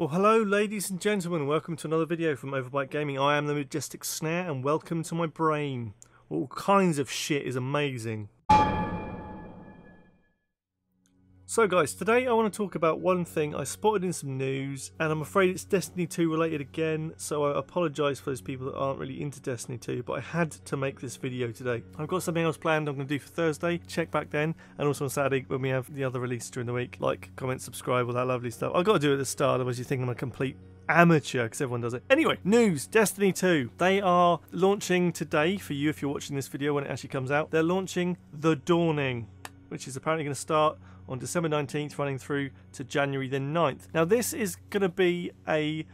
Well, hello ladies and gentlemen, welcome to another video from Overbite Gaming. I am the majestic Snare and welcome to my brain. All kinds of shit is amazing. So guys, today I want to talk about one thing I spotted in some news, and I'm afraid it's Destiny 2 related again, so I apologise for those people that aren't really into Destiny 2, but I had to make this video today. I've got something else planned I'm going to do for Thursday, check back then, and also on Saturday when we have the other release during the week. Like, comment, subscribe, all that lovely stuff. I've got to do it at the start, otherwise you think I'm a complete amateur because everyone does it. Anyway, news, Destiny 2. They are launching today, for you if you're watching this video when it actually comes out, they're launching The Dawning, which is apparently going to start on December 19th, running through to January the 9th. Now this is going to be a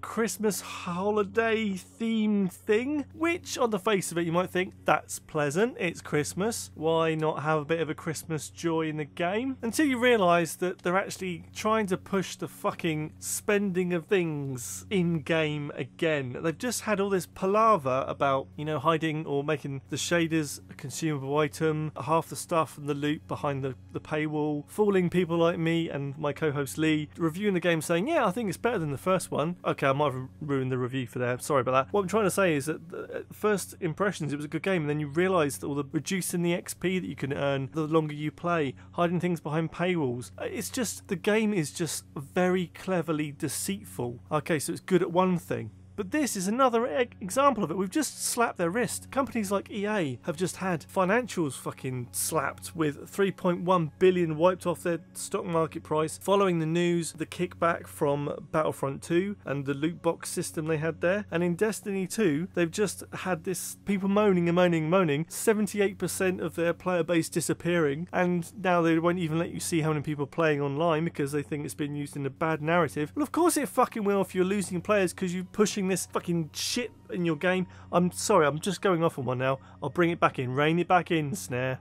Christmas holiday themed thing, which on the face of it you might think that's pleasant, it's Christmas, why not have a bit of a Christmas joy in the game, until you realise that they're actually trying to push the fucking spending of things in game again. They've just had all this palaver about, you know, hiding or making the shaders a consumable item, half the stuff and the loot behind the paywall, fooling people like me and my co-host Lee, reviewing the game saying, yeah, I think it's better than the first one. Okay, I might have ruined the review for there, sorry about that. What I'm trying to say is that at first impressions it was a good game, and then you realise that all the reducing the XP that you can earn the longer you play, hiding things behind paywalls, it's just, the game is just very cleverly deceitful. Okay, so it's good at one thing, but this is another example of it. We've just slapped their wrist. Companies like EA have just had financials fucking slapped with 3.1 billion wiped off their stock market price following the news, the kickback from Battlefront 2 and the loot box system they had there. And in Destiny 2, they've just had this people moaning and moaning and moaning, 78% of their player base disappearing, and now they won't even let you see how many people are playing online because they think it's been used in a bad narrative. Well, of course it fucking will if you're losing players because you're pushing this fucking shit in your game. I'm sorry, I'm just going off on one now. I'll bring it back in. Rein it back in, Snare.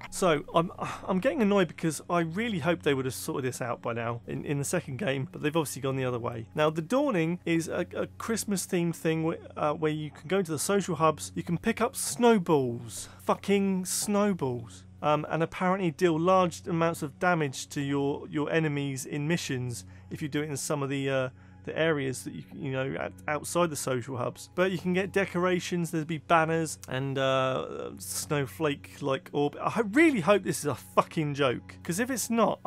So I'm getting annoyed because I really hoped they would have sorted this out by now in the second game, but they've obviously gone the other way. Now, The Dawning is a Christmas themed thing where you can go to the social hubs, you can pick up snowballs. Fucking snowballs. And apparently deal large amounts of damage to your enemies in missions if you do it in some of the areas that you know outside the social hubs. But you can get decorations, there'll be banners and snowflake like orb. I really hope this is a fucking joke, because if it's not,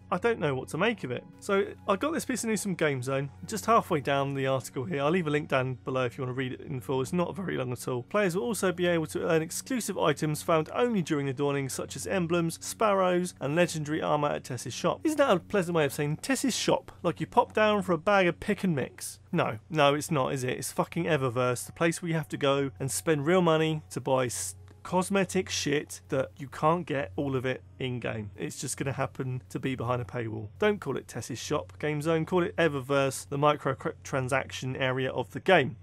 I don't know what to make of it. So I got this piece of news from GameZone, just halfway down the article here. I'll leave a link down below if you want to read it in full. It's not very long at all. Players will also be able to earn exclusive items found only during the Dawning, such as emblems, sparrows, and legendary armour at Tess's shop. Isn't that a pleasant way of saying Tess's shop? Like you pop down for a bag of pick and mix? No, it's not, is it? It's fucking Eververse, the place where you have to go and spend real money to buy cosmetic shit that you can't get all of it in-game. It's just going to happen to be behind a paywall. Don't call it Tess's shop, GameZone. Call it Eververse, the microtransaction area of the game.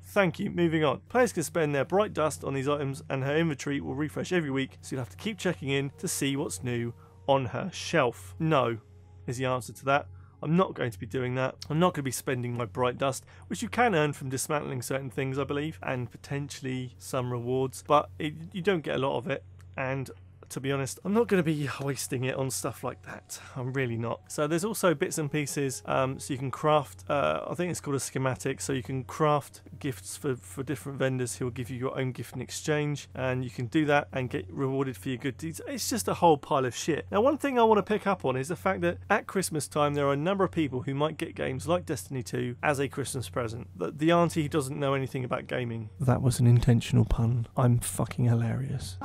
Thank you. Moving on. Players can spend their bright dust on these items, and her inventory will refresh every week, so you'll have to keep checking in to see what's new on her shelf. No is the answer to that. I'm not going to be doing that. I'm not going to be spending my bright dust, which you can earn from dismantling certain things, I believe, and potentially some rewards, but you don't get a lot of it. And to be honest, I'm not going to be wasting it on stuff like that. I'm really not. So there's also bits and pieces, so you can craft, I think it's called a schematic, so you can craft gifts for different vendors who will give you your own gift in exchange, and you can do that and get rewarded for your good deeds. It's just a whole pile of shit. Now, one thing I want to pick up on is the fact that at Christmas time there are a number of people who might get games like Destiny 2 as a Christmas present. The auntie who doesn't know anything about gaming. That was an intentional pun. I'm fucking hilarious.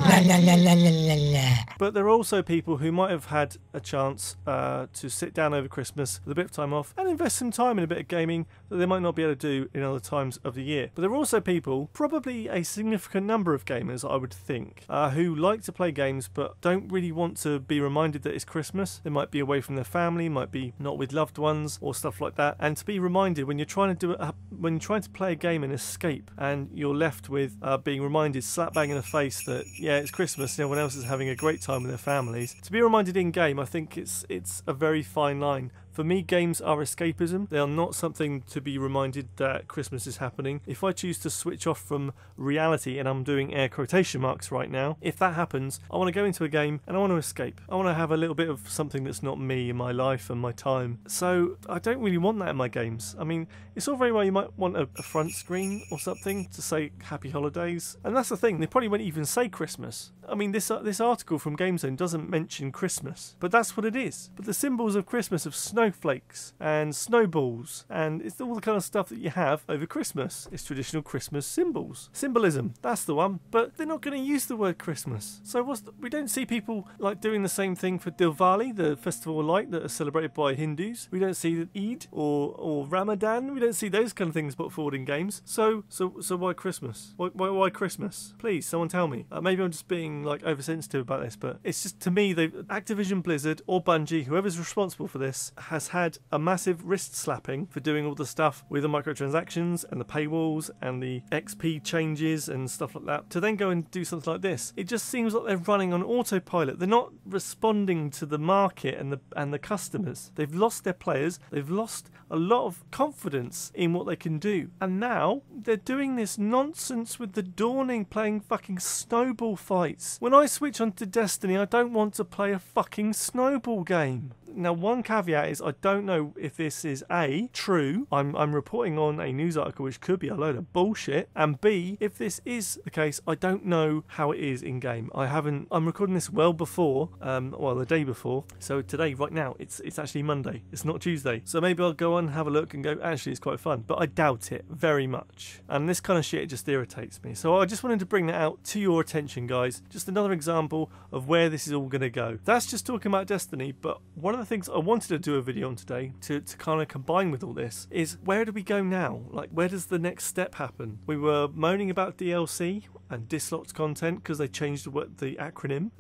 But there are also people who might have had a chance to sit down over Christmas with a bit of time off and invest some time in a bit of gaming that they might not be able to do in other times of the year. But there are also people, probably a significant number of gamers I would think, who like to play games but don't really want to be reminded that it's Christmas. They might be away from their family, might be not with loved ones or stuff like that. And to be reminded when you're trying to play a game and escape, and you're left with being reminded slap bang in the face that yeah, it's Christmas and everyone else is having a great time with their families. To be reminded in game, I think it's a very fine line For me, games are escapism. They are not something to be reminded that Christmas is happening. If I choose to switch off from reality, and I'm doing air quotation marks right now, if that happens, I want to go into a game and I want to escape. I want to have a little bit of something that's not me in my life and my time. So I don't really want that in my games. I mean, it's all very well you might want a front screen or something to say Happy Holidays. And that's the thing, they probably won't even say Christmas. I mean, this article from GameZone doesn't mention Christmas, but that's what it is. But the symbols of Christmas of snowflakes and snowballs, and it's all the kind of stuff that you have over Christmas. It's traditional Christmas symbols. Symbolism, that's the one. But they're not going to use the word Christmas. So we don't see people like doing the same thing for Diwali, the festival of light that are celebrated by Hindus. We don't see Eid or Ramadan. We don't see those kind of things put forward in games. So why Christmas? Why Christmas? Please, someone tell me. Maybe I'm just being like oversensitive about this, but it's just, to me, Activision Blizzard or Bungie, whoever's responsible for this, has had a massive wrist slapping for doing all the stuff with the microtransactions and the paywalls and the XP changes and stuff like that, to then go and do something like this. It just seems like they're running on autopilot. They're not responding to the market and the customers. They've lost their players. They've lost a lot of confidence in what they can do. And now they're doing this nonsense with the Dawning, playing fucking snowball fights. When I switch onto Destiny, I don't want to play a fucking snowball game. Now, one caveat is I don't know if this is A, true, I'm reporting on a news article which could be a load of bullshit, and B, if this is the case, I don't know how it is in game. I'm recording this well before, the day before, so today, right now, it's actually Monday, it's not Tuesday, so maybe I'll go on and have a look and go, actually it's quite fun, but I doubt it very much, and this kind of shit just irritates me. So I just wanted to bring that out to your attention, guys. Just another example of where this is all going to go. That's just talking about Destiny, but one of the things I wanted to do a video on today to kind of combine with all this is, where do we go now? Like, where does the next step happen? We were moaning about DLC and dislocked content because they changed the acronym.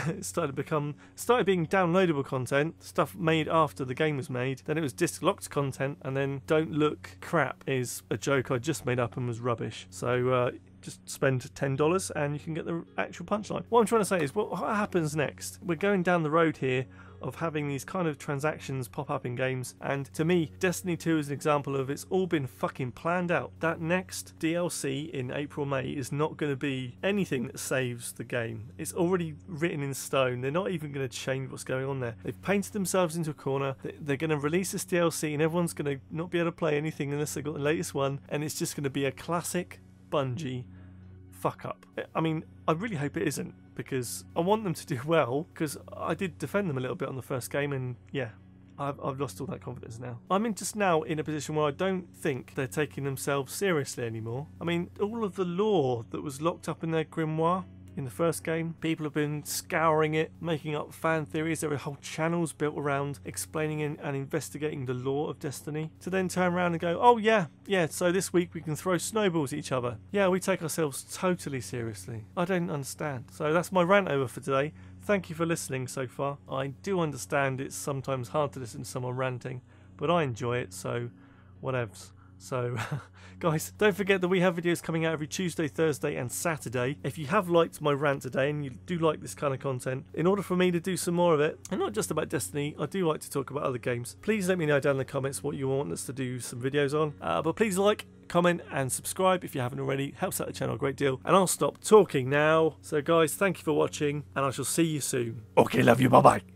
It started being downloadable content, stuff made after the game was made. Then it was dislocked content, and then don't look crap is a joke I just made up and was rubbish. So just spend $10 and you can get the actual punchline. What I'm trying to say is, what happens next? We're going down the road here of having these kind of transactions pop up in games, and to me, Destiny 2 is an example of it's all been fucking planned out. That next DLC in April, May is not going to be anything that saves the game. It's already written in stone. They're not even going to change what's going on there. They've painted themselves into a corner. They're going to release this DLC and everyone's going to not be able to play anything unless they've got the latest one, and it's just going to be a classic Bungie fuck up. I mean, I really hope it isn't, because I want them to do well, because I did defend them a little bit on the first game, and yeah, I've lost all that confidence now. I'm just now in a position where I don't think they're taking themselves seriously anymore. I mean, all of the lore that was locked up in their grimoire in the first game, people have been scouring it, making up fan theories. There are whole channels built around explaining and investigating the lore of Destiny, to then turn around and go, oh yeah, so this week we can throw snowballs at each other. Yeah, we take ourselves totally seriously. I don't understand. So that's my rant over for today. Thank you for listening so far. I do understand it's sometimes hard to listen to someone ranting, but I enjoy it, so whatevs. So, guys, don't forget that we have videos coming out every Tuesday, Thursday and Saturday. If you have liked my rant today and you do like this kind of content, in order for me to do some more of it, and not just about Destiny, I do like to talk about other games, please let me know down in the comments what you want us to do some videos on. But please like, comment and subscribe if you haven't already. It helps out the channel a great deal. And I'll stop talking now. So guys, thank you for watching, and I shall see you soon. Okay, love you, bye bye.